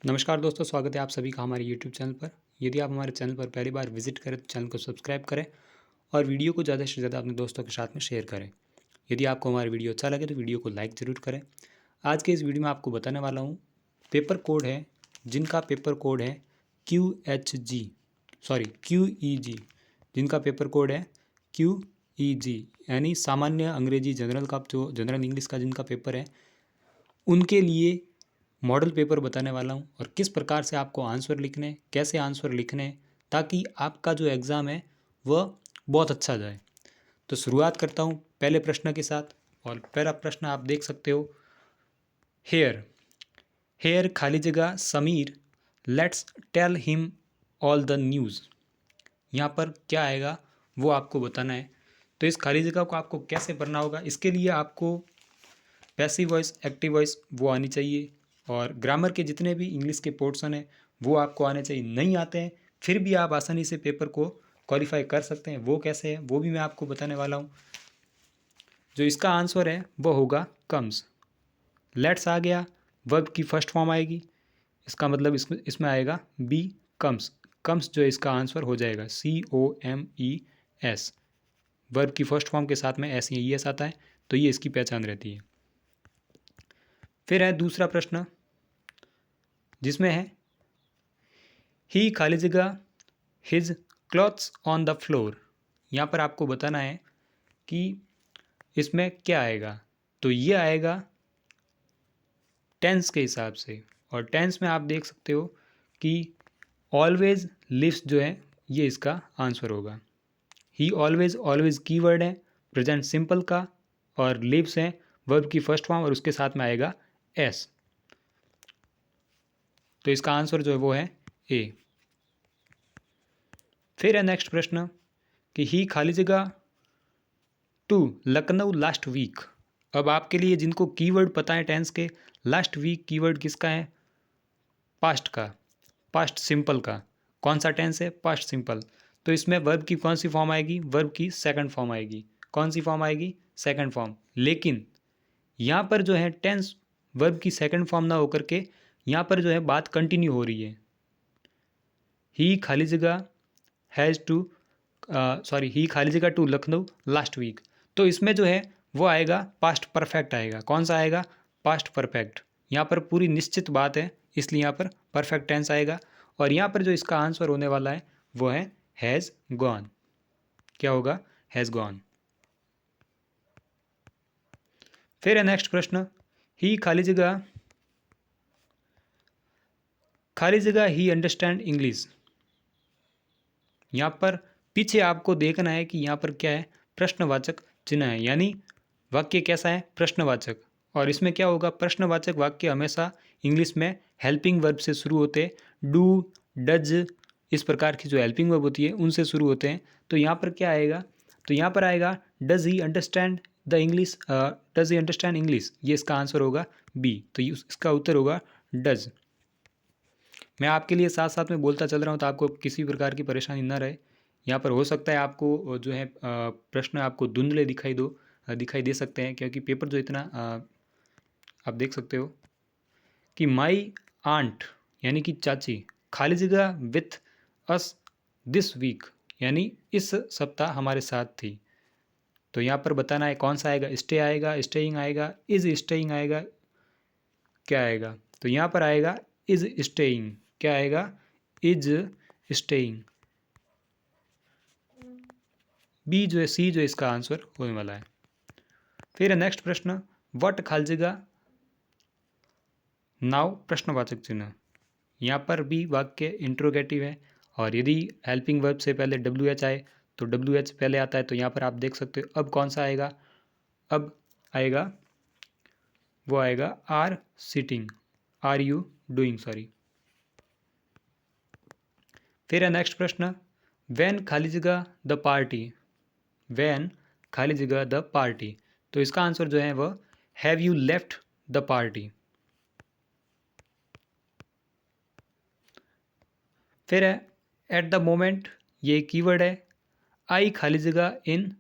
नमस्कार दोस्तों, स्वागत है आप सभी का हमारे यूट्यूब चैनल पर। यदि आप हमारे चैनल पर पहली बार विजिट करें तो चैनल को सब्सक्राइब करें और वीडियो को ज़्यादा से ज़्यादा अपने दोस्तों के साथ में शेयर करें। यदि आपको हमारा वीडियो अच्छा लगे तो वीडियो को लाइक ज़रूर करें। आज के इस वीडियो में आपको बताने वाला हूँ पेपर कोड है जिनका पेपर कोड है QEG, जिनका पेपर कोड है QEG यानी सामान्य अंग्रेजी जनरल का जो जनरल इंग्लिश का जिनका पेपर है उनके लिए मॉडल पेपर बताने वाला हूँ और किस प्रकार से आपको आंसर लिखने, कैसे आंसर लिखने, ताकि आपका जो एग्ज़ाम है वह बहुत अच्छा जाए। तो शुरुआत करता हूँ पहले प्रश्न के साथ। और पहला प्रश्न आप देख सकते हो, हेयर हेयर खाली जगह Sameer, let's tell him all the news. यहाँ पर क्या आएगा वो आपको बताना है। तो इस खाली जगह को आपको कैसे भरना होगा, इसके लिए आपको पैसिव वॉइस, एक्टिव वॉइस वो आनी चाहिए और ग्रामर के जितने भी इंग्लिश के पोर्शन हैं वो आपको आने चाहिए। नहीं आते हैं फिर भी आप आसानी से पेपर को क्वालिफाई कर सकते हैं। वो कैसे है वो भी मैं आपको बताने वाला हूँ। जो इसका आंसर है वो होगा कम्स। लेट्स आ गया, वर्ब की फर्स्ट फॉर्म आएगी, इसका मतलब इसमें आएगा बी कम्स। कम्स जो है इसका आंसर हो जाएगा COMES। वर्ब की फर्स्ट फॉर्म के साथ में एस या ES आता है तो ये इसकी पहचान रहती है। फिर है दूसरा प्रश्न जिसमें है ही खाली जगह his clothes on the floor. यहाँ पर आपको बताना है कि इसमें क्या आएगा। तो ये आएगा टेंस के हिसाब से, और टेंस में आप देख सकते हो कि ऑलवेज लिव्स जो है ये इसका आंसर होगा। ही ऑलवेज, ऑलवेज कीवर्ड है प्रेजेंट सिंपल का, और लिव्स है वर्ब की फर्स्ट फॉर्म और उसके साथ में आएगा एस। तो इसका आंसर जो है वो है ए। फिर है नेक्स्ट प्रश्न कि ही खाली जगह टू लखनऊ लास्ट वीक। अब आपके लिए जिनको कीवर्ड पता है टेंस के, लास्ट वीक कीवर्ड किसका है? पास्ट का, पास्ट सिंपल का। कौन सा टेंस है? Past simple. तो इसमें वर्ब की कौन सी फॉर्म आएगी? वर्ब की सेकंड फॉर्म आएगी। कौन सी फॉर्म आएगी? Second form. लेकिन यहाँ पर जो है टेंस वर्ब की सेकंड फॉर्म ना होकर के यहाँ पर जो है बात कंटिन्यू हो रही है। ही खाली जगह हैज़ टू ही खाली जगह टू लखनऊ लास्ट वीक। तो इसमें जो है वो आएगा पास्ट परफेक्ट आएगा। कौन सा आएगा? Past perfect. यहाँ पर पूरी निश्चित बात है इसलिए यहाँ पर परफेक्ट टेंस आएगा। और यहाँ पर जो इसका आंसर होने वाला है वो है हैज़ गॉन। क्या होगा? Has gone. फिर है नेक्स्ट प्रश्न, ही खाली जगह ही अंडरस्टैंड इंग्लिश। यहाँ पर पीछे आपको देखना है कि यहाँ पर क्या है? प्रश्नवाचक चिन्ह है, यानी वाक्य कैसा है? प्रश्नवाचक। और इसमें क्या होगा? प्रश्नवाचक वाक्य हमेशा इंग्लिश में हेल्पिंग वर्ब से शुरू होते हैं। डू, डज, इस प्रकार की जो हेल्पिंग वर्ब होती है उनसे शुरू होते हैं। तो यहाँ पर क्या आएगा? तो यहाँ पर आएगा does he understand the English, does he understand English. ये इसका आंसर होगा बी। तो इसका उत्तर होगा डज। मैं आपके लिए साथ साथ में बोलता चल रहा हूँ तो आपको किसी प्रकार की परेशानी ना रहे। यहाँ पर हो सकता है आपको जो है प्रश्न आपको धुंधले दिखाई दे सकते हैं, क्योंकि पेपर जो इतना आप देख सकते हो कि माई आंट यानी कि चाची खाली जगह विथ अस दिस वीक, यानी इस सप्ताह हमारे साथ थी। तो यहाँ पर बताना है कौन सा आएगा? स्टे आएगा, स्टेइंग आएगा, इज स्टेइंग आएगा, क्या आएगा? तो यहाँ पर आएगा इज स्टेइंग। क्या आएगा? Is staying. बी जो है, सी जो इसका आंसर होने वाला है। फिर नेक्स्ट प्रश्न, व्हाट खाली जगह नाउ प्रश्नवाचक चिन्ह। यहाँ पर भी वाक्य इंट्रोगेटिव है, और यदि हेल्पिंग वर्ब से पहले WH आए तो WH पहले आता है। तो यहाँ पर आप देख सकते हो अब कौन सा आएगा? अब आएगा वो आएगा are sitting, are you doing, sorry. फिर है नेक्स्ट प्रश्न, वैन खाली जगह द पार्टी। वैन खाली जगह द पार्टी। तो इसका आंसर जो है वह have you left the party. फिर है एट द मोमेंट, ये कीवर्ड है। आई खाली जगह इन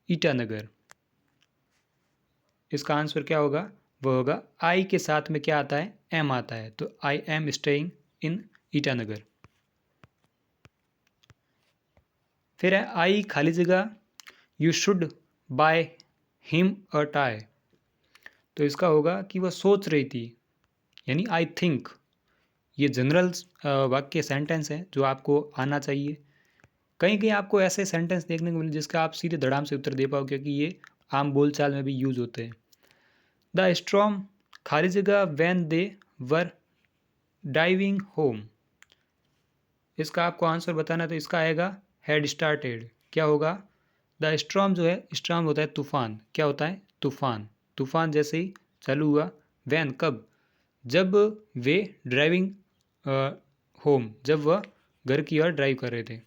ईटानगर। इसका आंसर क्या होगा? वो होगा आई के साथ में क्या आता है, एम आता है, तो I am staying in Itanagar. फिर है आई खाली जगह you should by him a tie, तो इसका होगा कि वह सोच रही थी, यानी आई थिंक। ये जनरल वाक्य सेंटेंस है जो आपको आना चाहिए। कहीं कहीं आपको ऐसे सेंटेंस देखने को मिले जिसका आप सीधे धड़ाम से उत्तर दे पाओ, क्योंकि ये आम बोलचाल में भी यूज होते हैं। द स्टॉर्म खाली जगह when they were driving home, इसका आपको आंसर बताना है, तो इसका आएगा हैड स्टार्टेड। क्या होगा, द स्टॉर्म जो है, स्टॉर्म होता है तूफान, क्या होता है, तूफान। तूफान जैसे ही चालू हुआ, वैन कब, जब वे ड्राइविंग होम, जब वह घर की ओर ड्राइव कर रहे थे।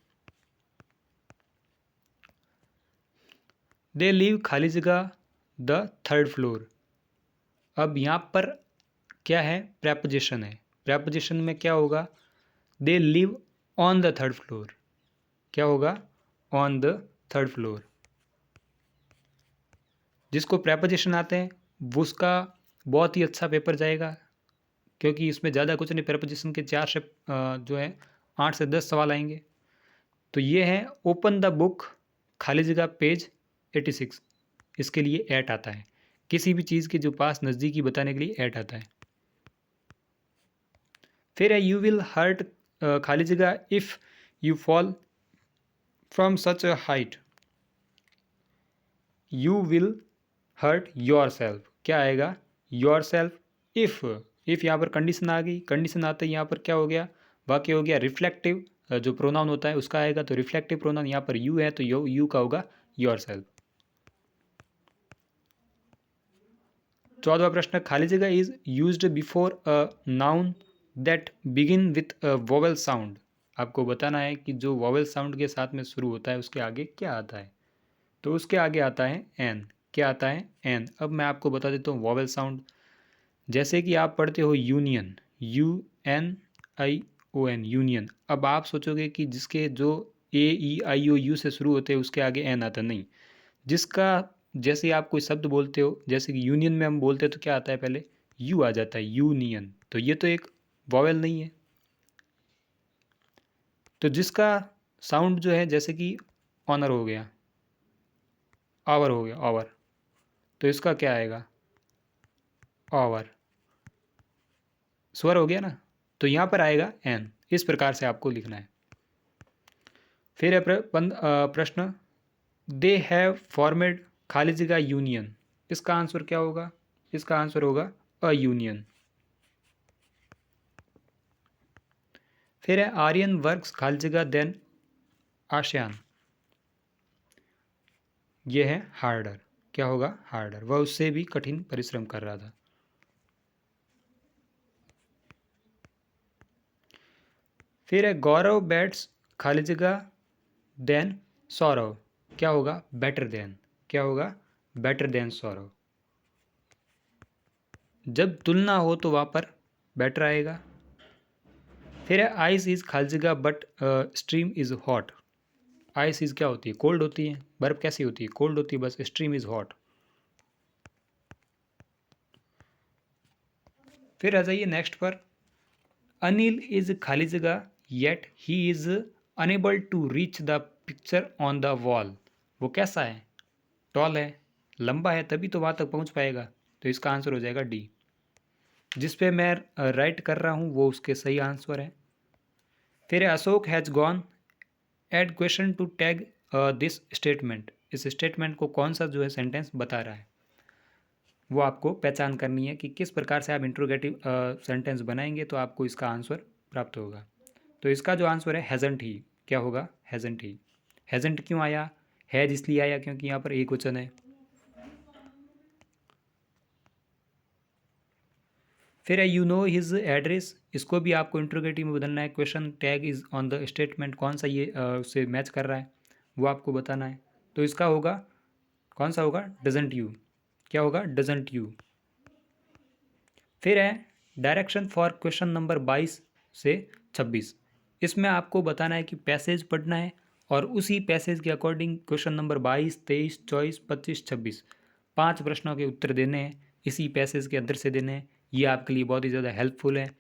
दे लीव खाली जगह द थर्ड फ्लोर, अब यहाँ पर क्या है, प्रेपोजिशन है। प्रेपोजिशन में क्या होगा, they live on the third floor, क्या होगा, ऑन द थर्ड फ्लोर। जिसको प्रेपोजिशन आते हैं वो उसका बहुत ही अच्छा पेपर जाएगा, क्योंकि इसमें ज़्यादा कुछ नहीं, प्रेपोजिशन के 4 से जो है 8 से 10 सवाल आएंगे। तो ये है ओपन द बुक खाली जगह पेज 86, इसके लिए एट आता है। किसी भी चीज़ के जो पास नज़दीकी बताने के लिए एट आता है। फिर है यू विल हर्ट खाली जगह if you fall from such a height, you will hurt yourself, क्या आएगा, योर सेल्फ। इफ़ यहाँ पर कंडीशन आ गई, कंडीशन आते ही यहाँ पर क्या हो गया, वाक्य हो गया रिफ्लेक्टिव, जो प्रोनाउन होता है उसका आएगा, तो रिफ्लेक्टिव प्रोनाउन यहाँ पर यू है, तो यू का होगा योर सेल्फ। 14वां प्रश्न, खाली जगह is used before a noun that begin with a vowel sound, आपको बताना है कि जो वोवेल साउंड के साथ में शुरू होता है उसके आगे क्या आता है, तो उसके आगे आता है एन, क्या आता है, एन। अब मैं आपको बता देता हूँ वोवेल साउंड, जैसे कि आप पढ़ते हो यूनियन, UNION, यूनियन। अब आप सोचोगे कि जिसके जो AEIOU से शुरू होते हैं उसके आगे एन आता, नहीं। जिसका, जैसे आप कोई शब्द बोलते हो, जैसे कि यूनियन में हम बोलते हैं तो क्या आता है, पहले यू आ जाता है, यूनियन, तो ये तो एक वॉवेल नहीं है। तो जिसका साउंड जो है, जैसे कि ऑनर हो गया, आवर हो गया, आवर, तो इसका क्या आएगा, आवर, स्वर हो गया ना, तो यहाँ पर आएगा एन। इस प्रकार से आपको लिखना है। फिर है प्रश्न, दे हैव फॉर्मेड खाली जगह यूनियन, इसका आंसर क्या होगा, इसका आंसर होगा अ यूनियन। फिर है आर्यन वर्क्स खाली जगह देन आशियान, यह है हार्डर, क्या होगा, हार्डर, वह उससे भी कठिन परिश्रम कर रहा था। फिर है गौरव बैट्स खाली जगह देन सौरव, क्या होगा, बेटर देन, क्या होगा, बेटर देन सौरव। जब तुलना हो तो वहाँ पर बेटर आएगा। फिर है आइस इज खाली जगह but stream is hot, ice is क्या होती है, कोल्ड होती है, बर्फ कैसी होती है, कोल्ड होती है, बस स्ट्रीम इज हॉट। फिर आ जाइए नेक्स्ट पर, अनिल इज खाली जगह yet he is unable to reach the picture on the wall, वो कैसा है, टॉल है, लंबा है, तभी तो वहाँ तक पहुँच पाएगा, तो इसका आंसर हो जाएगा डी। जिस पे मैं राइट कर रहा हूँ वो उसके सही आंसर है। फिर Ashok has gone add question to tag this statement, इस स्टेटमेंट को कौन सा जो है सेंटेंस बता रहा है, वो आपको पहचान करनी है कि किस प्रकार से आप इंट्रोगेटिव सेंटेंस बनाएंगे तो आपको इसका आंसर प्राप्त होगा। तो इसका जो आंसर है हैज़ंट ही, क्या होगा, हैज़ंट ही। हैज़ंट क्यों आया, हैज इसलिए आया क्योंकि यहाँ पर एक वचन है। फिर है यू नो हिज एड्रेस, इसको भी आपको इंट्रोगेटिव में बदलना है, question tag is on the statement, कौन सा ये उससे मैच कर रहा है वो आपको बताना है। तो इसका होगा, कौन सा होगा, डजंट यू, क्या होगा, डजंट यू। फिर है डायरेक्शन फॉर क्वेश्चन नंबर 22 से 26, इसमें आपको बताना है कि पैसेज पढ़ना है और उसी पैसेज के अकॉर्डिंग क्वेश्चन नंबर 22, 23, 24, 25, 26 5 प्रश्नों के उत्तर देने हैं। इसी पैसेज के अंदर से देने हैं। ये आपके लिए बहुत ही ज़्यादा हेल्पफुल है।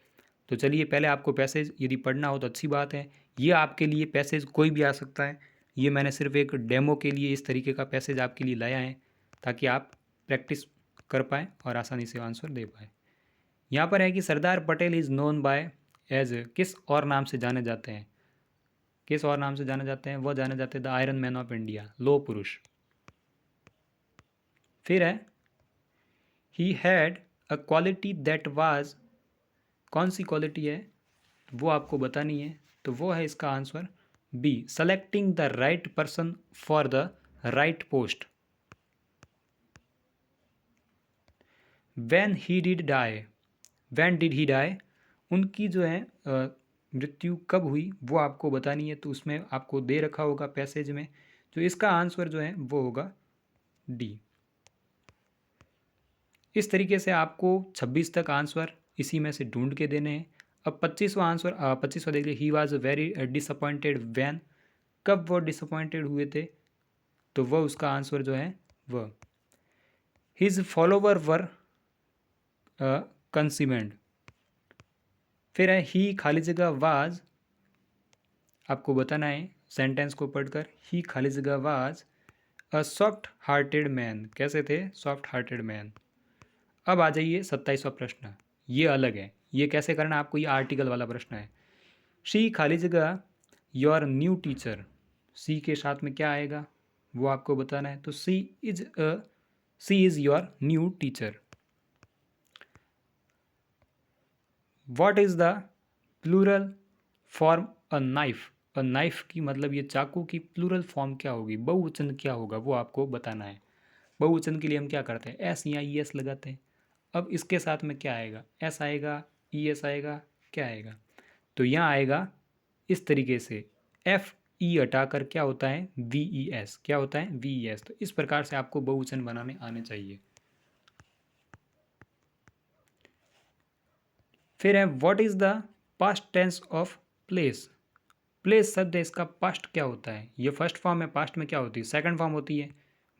तो चलिए पहले आपको पैसेज यदि पढ़ना हो तो अच्छी बात है। ये आपके लिए पैसेज कोई भी आ सकता है। ये मैंने सिर्फ एक डेमो के लिए इस तरीके का पैसेज आपके लिए लाया है ताकि आप प्रैक्टिस कर पाएँ और आसानी से आंसर दे पाएँ। यहाँ पर है कि Sardar Patel is known by as किस और नाम से जाने जाते हैं, किस और नाम से जाने जाते हैं, वो जाने जाते हैं the iron man of India, लौह पुरुष। फिर है he had a quality that was, कौन सी क्वालिटी है वो आपको बतानी है। तो वो है इसका answer B, selecting the right person for the right post. When he did die, when did he die, उनकी जो है मृत्यु कब हुई वो आपको बतानी है। तो उसमें आपको दे रखा होगा पैसेज में, तो इसका आंसर जो है वो होगा डी। इस तरीके से आपको 26 तक आंसर इसी में से ढूंढ के देने हैं। अब 25वां आंसर, 25वां देखिए, he was very disappointed when, कब वो डिसअपॉइंटेड हुए थे, तो वह उसका आंसर जो है वह हिज फॉलोवर वर कंसीमेंट। फिर है ही खाली जगह वाज, आपको बताना है सेंटेंस को पढ़कर, ही खाली जगह was a soft hearted man, कैसे थे, सॉफ्ट हार्टेड मैन। अब आ जाइए 27वां प्रश्न, ये अलग है, ये कैसे करना आपको, ये आर्टिकल वाला प्रश्न है। शी खाली जगह योर न्यू टीचर, सी के साथ में क्या आएगा वो आपको बताना है। तो C is your new teacher. What is the plural form a knife, a knife की मतलब ये चाकू की प्लूरल फॉर्म क्या होगी, बहुवचन क्या होगा वो आपको बताना है। बहुवचन के लिए हम क्या करते हैं, एस या ई एस लगाते हैं। अब इसके साथ में क्या आएगा, एस आएगा, ई एस आएगा, क्या आएगा, तो यहाँ आएगा इस तरीके से एफ ई हटाकर क्या होता है वी ई एस, क्या होता है वी ई एस। तो इस प्रकार से आपको बहुवचन बनाने आने चाहिए। फिर है what is the past tense of place, place शब्द है, इसका पास्ट क्या होता है, ये फर्स्ट फॉर्म है, पास्ट में क्या होती है, सेकंड फॉर्म होती है,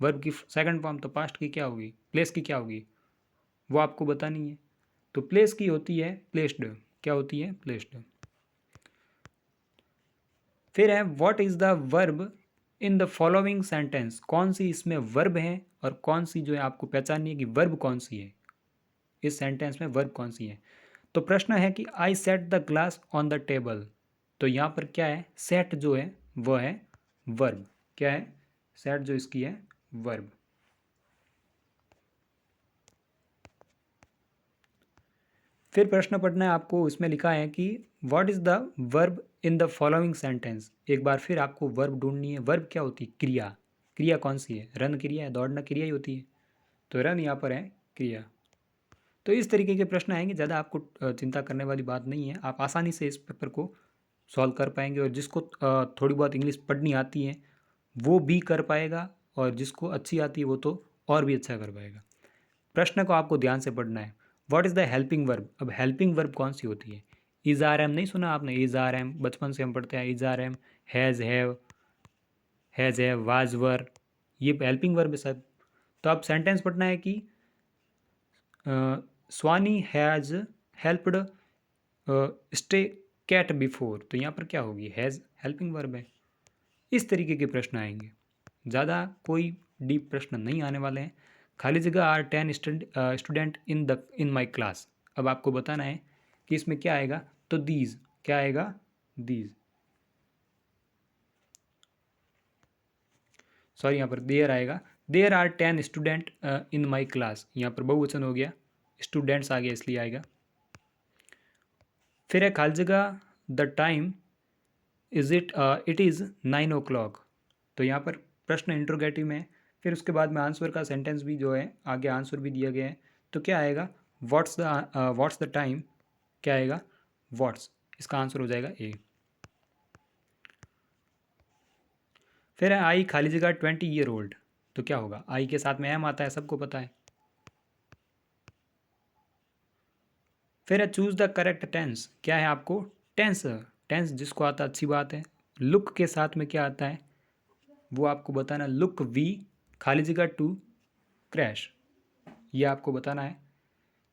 वर्ब की सेकंड फॉर्म, तो पास्ट की क्या होगी, प्लेस की क्या होगी वो आपको बतानी है। तो प्लेस की होती है प्लेस्ड, क्या होती है प्लेस्ड। फिर है what is the verb in the following sentence, कौन सी इसमें वर्ब है और कौन सी जो है आपको पहचाननी है कि वर्ब कौन सी है, इस सेंटेंस में वर्ब कौन सी है। तो प्रश्न है कि I set the glass on the table, तो यहाँ पर क्या है, सेट जो है वह है वर्ब, क्या है, सेट जो इसकी है वर्ब। फिर प्रश्न पढ़ना है आपको, इसमें लिखा है कि what is the verb in the following sentence. एक बार फिर आपको वर्ब ढूंढनी है। वर्ब क्या होती है, क्रिया, क्रिया कौन सी है, रन क्रिया है, दौड़ना क्रिया ही होती है, तो रन यहाँ पर है क्रिया। तो इस तरीके के प्रश्न आएंगे, ज़्यादा आपको चिंता करने वाली बात नहीं है, आप आसानी से इस पेपर को सॉल्व कर पाएंगे। और जिसको थोड़ी बहुत इंग्लिश पढ़नी आती है वो भी कर पाएगा, और जिसको अच्छी आती है वो तो और भी अच्छा कर पाएगा। प्रश्न को आपको ध्यान से पढ़ना है। What is the helping verb, अब हेल्पिंग वर्ब कौन सी होती है, इज़ आर एम नहीं सुना आपने, इज़ आर एम बचपन से हम पढ़ते हैं, is are am, has have, was were, ये हेल्पिंग वर्ब है सब। तो आप सेंटेंस पढ़ना है कि Swani has helped stay cat before, तो यहाँ पर क्या होगी, हैज़ हेल्पिंग वर्ब है। इस तरीके के प्रश्न आएंगे, ज़्यादा कोई डीप प्रश्न नहीं आने वाले हैं। खाली जगह are 10 student in my class, अब आपको बताना है कि इसमें क्या आएगा, तो दीज, क्या आएगा दीज, सॉरी यहाँ पर देयर आएगा, there are 10 student in my class, यहाँ पर बहुवचन हो गया, स्टूडेंट्स आ गया इसलिए आएगा। फिर है खाली जगह the time it is 9 o'clock, तो यहाँ पर प्रश्न इंट्रोगेटिव में है। फिर उसके बाद में आंसर का सेंटेंस भी जो है आगे आंसर भी दिया गया है, तो क्या आएगा, व्हाट्स द टाइम, क्या आएगा व्हाट्स, इसका आंसर हो जाएगा ए। फिर है आई खाली जगह 20 year old, तो क्या होगा, आई के साथ में एम आता है, सबको पता है। फिर है चूज द करेक्ट टेंस, क्या है आपको टेंस, टेंस जिसको आता है अच्छी बात है। लुक के साथ में क्या आता है वो आपको बताना, लुक वी खाली जगह टू क्रैश, ये आपको बताना है।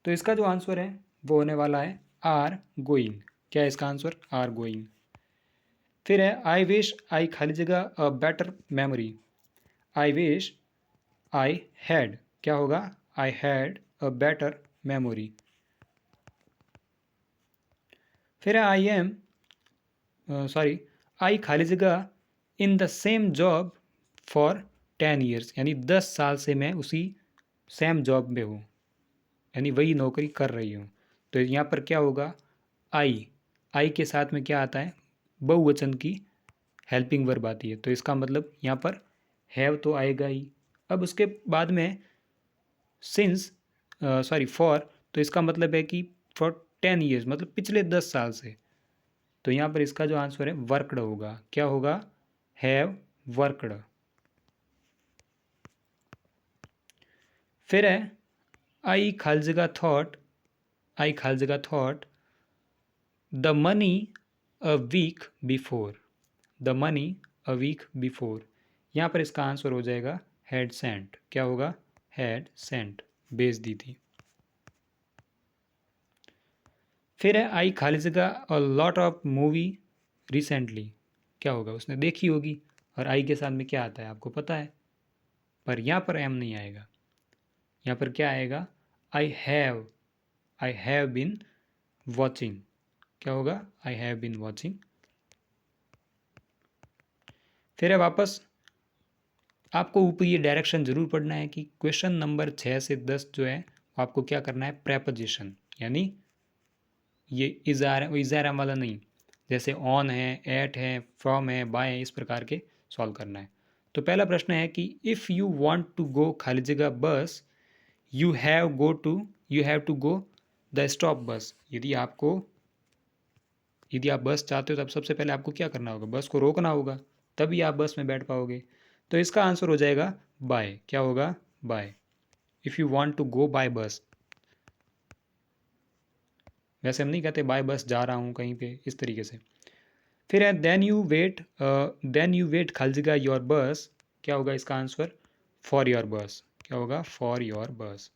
तो इसका जो आंसर है वो होने वाला है आर गोइंग। क्या है इसका आंसर? Are going. फिर है आई विश आई खाली जगह a better memory. I wish I had, क्या होगा? I had a better memory. फिर है आई एम सॉरी आई खाली जगह in the same job for 10 years, यानी 10 साल से मैं उसी सेम जॉब में हूँ, यानी वही नौकरी कर रही हूँ। तो यहाँ पर क्या होगा? आई के साथ में क्या आता है? बहुवचन की हेल्पिंग वर्ब आती है। तो इसका मतलब यहाँ पर हैव तो आएगा ही। अब उसके बाद में सिंस फॉर, तो इसका मतलब है कि फॉर 10 ईयर्स, मतलब पिछले 10 साल से। तो यहाँ पर इसका जो आंसर है वर्कड होगा। क्या होगा? Have worked. फिर है आई खाली जगह थॉट, आई खाली जगह thought the money a week before, the money a week before. यहाँ पर इसका आंसर हो जाएगा हैड सेंट। क्या होगा? हैड सेंट, भेज दी थी। फिर है आई खाली जगह a lot of movie recently. क्या होगा? उसने देखी होगी। और आई के साथ में क्या आता है आपको पता है, पर यहाँ पर एम नहीं आएगा। यहाँ पर क्या आएगा? I have been watching. क्या होगा? I have been watching. फिर है वापस आपको ऊपर ये डायरेक्शन जरूर पढ़ना है कि क्वेश्चन नंबर 6 से 10 जो है आपको क्या करना है? प्रेपोजिशन, यानी ये इज़ार वाला नहीं, जैसे ऑन है, एट है, फ्रॉम है, बाय है, इस प्रकार के सॉल्व करना है। तो पहला प्रश्न है कि if you want to go खाली जगह bus, you have to go the stop bus. यदि आप बस चाहते हो तब सबसे पहले आपको क्या करना होगा? बस को रोकना होगा, तभी आप बस में बैठ पाओगे। तो इसका आंसर हो जाएगा बाय। क्या होगा? By. If you want to go by bus. वैसे हम नहीं कहते बाय बस जा रहा हूँ कहीं पे, इस तरीके से। फिर है देन यू वेट खाली जगह योर बस। क्या होगा इसका आंसर? फॉर योर बस। क्या होगा? फॉर योर बस।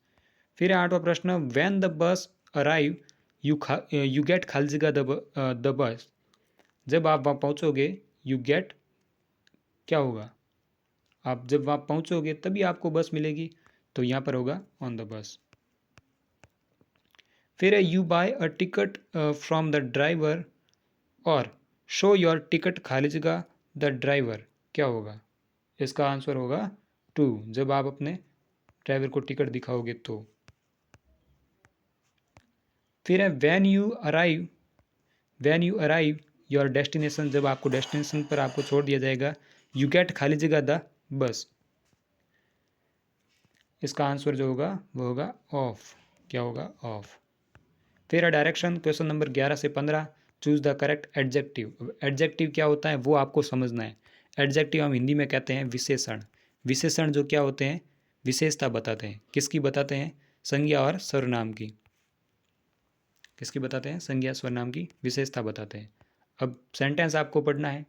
फिर है 8वां प्रश्न, when the bus arrive you get खाली जगह द बस। जब आप वहाँ पहुँचोगे, यू गेट, क्या होगा? आप जब वहाँ पहुँचोगे तभी आपको बस मिलेगी, तो यहाँ पर होगा ऑन द बस। फिर है you buy a ticket from the driver और शो योर टिकट खाली जगह द ड्राइवर। क्या होगा? इसका आंसर होगा टू, जब आप अपने ड्राइवर को टिकट दिखाओगे तो। फिर है when you arrive your destination, जब आपको डेस्टिनेशन पर आपको छोड़ दिया जाएगा, यू गेट खाली जगह द बस। इसका आंसर जो होगा वो होगा ऑफ। क्या होगा? ऑफ। फिर है डायरेक्शन, क्वेश्चन नंबर 11 से 15, choose the correct adjective. Adjective क्या होता है वो आपको समझना है। एडजेक्टिव हम हिंदी में कहते हैं विशेषण। विशेषण जो क्या होते हैं? विशेषता बताते हैं। किसकी बताते हैं? संज्ञा और सर्वनाम की। किसकी बताते हैं? संज्ञा सर्वनाम की विशेषता बताते हैं। अब सेंटेंस आपको पढ़ना है।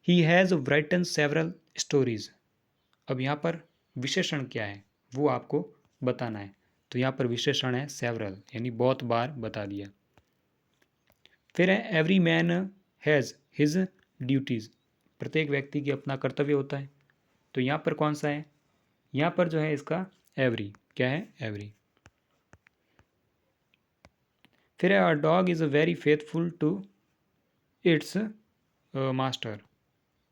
He has written several stories. अब यहाँ पर विशेषण क्या है वो आपको बताना है। तो यहाँ पर विशेषण है सेवरल, यानी बहुत बार बता दिया। फिर है every man has his duties. प्रत्येक व्यक्ति की अपना कर्तव्य होता है। तो यहाँ पर कौन सा है? यहाँ पर जो है इसका एवरी। क्या है? एवरी। फिर है a dog is very faithful to its master.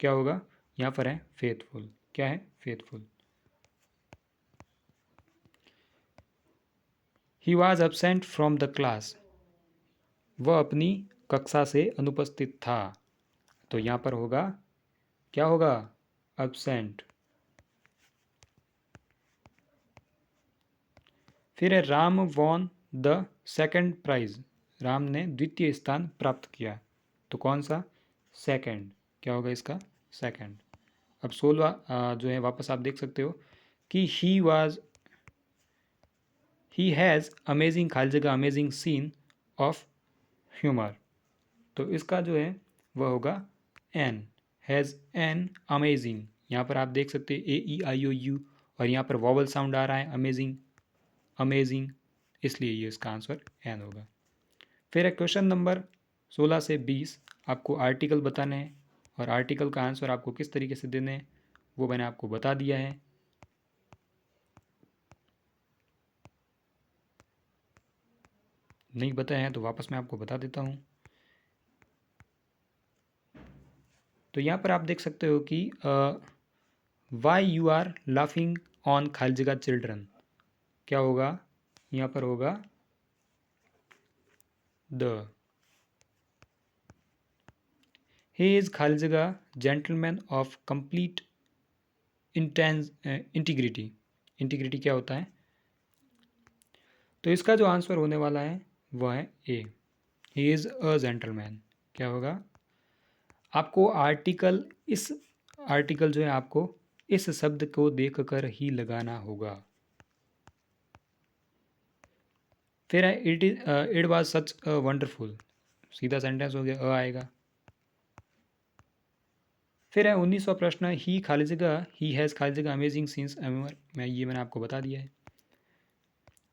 क्या होगा? यहाँ पर है फेथफुल। क्या है? Faithful. He was absent from the class. वह अपनी कक्षा से अनुपस्थित था। तो यहाँ पर होगा, क्या होगा? एबसेंट। फिर है Ram won the second prize. Ram ने द्वितीय स्थान प्राप्त किया। तो कौन सा? सेकंड। क्या होगा इसका? सेकंड। अब 16वां जो है वापस आप देख सकते हो कि ही हैज़ अमेजिंग खाली जगह अमेजिंग सीन ऑफ ह्यूमर। तो इसका जो है वह होगा एन। Has an amazing. यहाँ पर आप देख सकते हैं AEIOU, और यहाँ पर वॉवल साउंड आ रहा है अमेजिंग। अमेजिंग, इसलिए ये इसका आंसर एन होगा। फिर है क्वेश्चन नंबर 16 से 20, आपको आर्टिकल बताने हैं और आर्टिकल का आंसर आपको किस तरीके से देने हैं वो मैंने आपको बता दिया है। नहीं बताया है तो वापस मैं आपको बता देता हूँ। तो यहाँ पर आप देख सकते हो कि why you are laughing on खाली जगह चिल्ड्रन, क्या होगा यहाँ पर होगा द। ही इज़ खाली जगह gentleman of complete integrity. Integrity क्या होता है? तो इसका जो आंसर होने वाला है वह है ए, ही इज़ अ जेंटलमैन। क्या होगा? आपको आर्टिकल, इस आर्टिकल जो है आपको इस शब्द को देखकर ही लगाना होगा। फिर है it was such a wonderful, सीधा सेंटेंस हो गया, अ आएगा। फिर है 19वां प्रश्न, ही खाली जगह ही हैज़ खाली जगह अमेजिंग सीन्स एवर, मैंने आपको बता दिया है।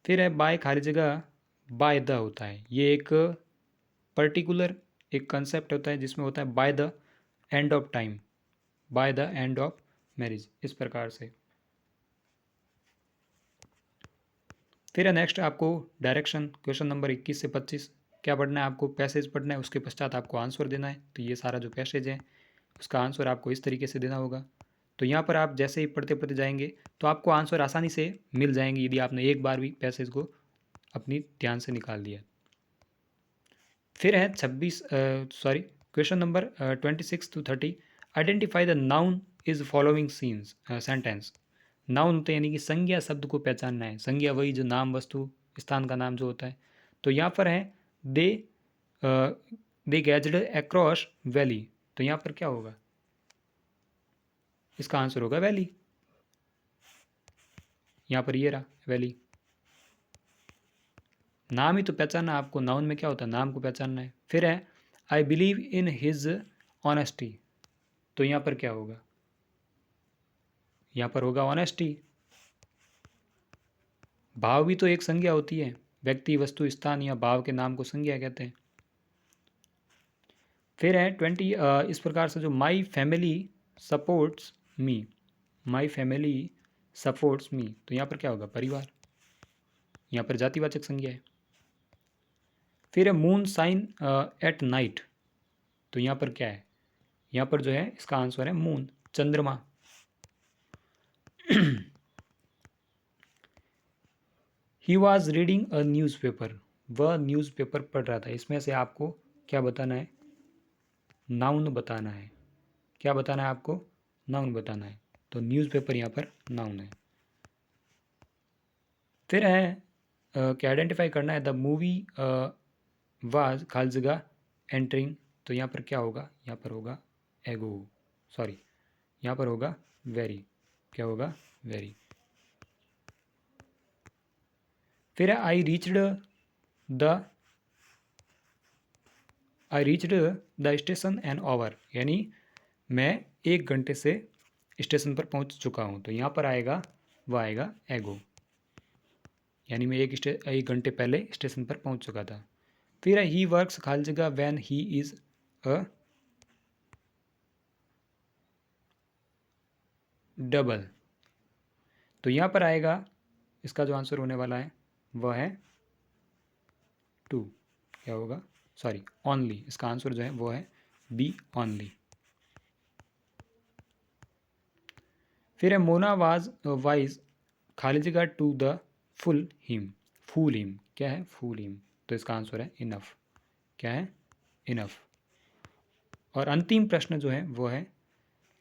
फिर है बाय खाली जगह बाय द होता है, ये एक पर्टिकुलर एक कंसेप्ट होता है जिसमें होता है by the end of time, by the end of marriage, इस प्रकार से। फिर है नेक्स्ट आपको डायरेक्शन, क्वेश्चन नंबर 21 से 25 क्या पढ़ना है आपको? पैसेज पढ़ना है, उसके पश्चात आपको आंसर देना है। तो ये सारा जो पैसेज है उसका आंसर आपको इस तरीके से देना होगा। तो यहाँ पर आप जैसे ही पढ़ते पढ़ते जाएंगे तो आपको आंसर आसानी से मिल जाएंगे यदि आपने एक बार भी पैसेज को अपनी ध्यान से निकाल दिया। फिर है question number 26 to 30, identify the noun is following scenes sentence. Noun होते हैं यानी कि संज्ञा शब्द को पहचानना है। संज्ञा वही जो नाम, वस्तु, स्थान का नाम जो होता है। तो यहाँ पर है दे दे गैज्ड अक्रॉस वैली, तो यहाँ पर क्या होगा? इसका आंसर होगा वैली। यहाँ पर ये रहा वैली। नाम ही तो पहचानना आपको, नाउन में क्या होता है? नाम को पहचानना है। फिर है I believe in his honesty, तो यहाँ पर क्या होगा? यहाँ पर होगा ऑनेस्टी। भाव भी तो एक संज्ञा होती है, व्यक्ति, वस्तु, स्थान या भाव के नाम को संज्ञा कहते हैं। फिर है 20 इस प्रकार से जो my family supports me, my family supports me, तो यहाँ पर क्या होगा? परिवार। यहाँ पर जातिवाचक संज्ञा है। फिर है मून साइन एट नाइट, तो यहाँ पर क्या है? यहाँ पर जो है इसका आंसर है मून, चंद्रमा। He was reading a newspaper, वह न्यूज़पेपर पढ़ रहा था। इसमें से आपको क्या बताना है? नाउन बताना है। क्या बताना है आपको? नाउन बताना है। तो न्यूज़पेपर यहाँ पर नाउन है। फिर है क्या आइडेंटिफाई करना है? द मूवी वाज खाली जगह एंटरिंग, तो यहाँ पर क्या होगा? यहाँ पर होगा यहाँ पर होगा वेरी। क्या होगा? वेरी। फिर है I reached the station an hour, यानी मैं 1 घंटे से स्टेशन पर पहुंच चुका हूं। तो यहाँ पर आएगा वह आएगा एगो, यानी मैं 1 घंटे पहले स्टेशन पर पहुंच चुका था। फिर है ही वर्क्स खाली जगह when he is a double, तो यहाँ पर आएगा इसका जो आंसर होने वाला है वह है 2। क्या होगा? ओनली, इसका आंसर जो है वो है बी, ओनली। फिर है मोना वाज वाइज खाली जगह टू द फुल हिम, क्या है? फूल हिम, तो इसका आंसर है इनफ। क्या है? इनफ। और अंतिम प्रश्न जो है वो है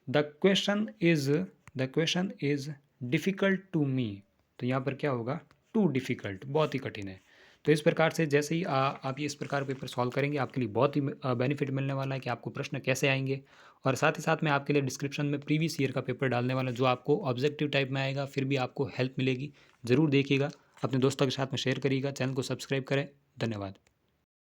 the question is difficult to me, तो यहाँ पर क्या होगा? टू डिफ़िकल्ट, बहुत ही कठिन है। तो इस प्रकार से जैसे ही आप ये इस प्रकार पेपर सॉल्व करेंगे आपके लिए बहुत ही बेनिफिट मिलने वाला है कि आपको प्रश्न कैसे आएंगे। और साथ ही साथ मैं आपके लिए डिस्क्रिप्शन में प्रीवियस ईयर का पेपर डालने वाला जो आपको ऑब्जेक्टिव टाइप में आएगा, फिर भी आपको हेल्प मिलेगी। ज़रूर देखिएगा, अपने दोस्तों के साथ में शेयर करिएगा, चैनल को सब्सक्राइब करें। धन्यवाद।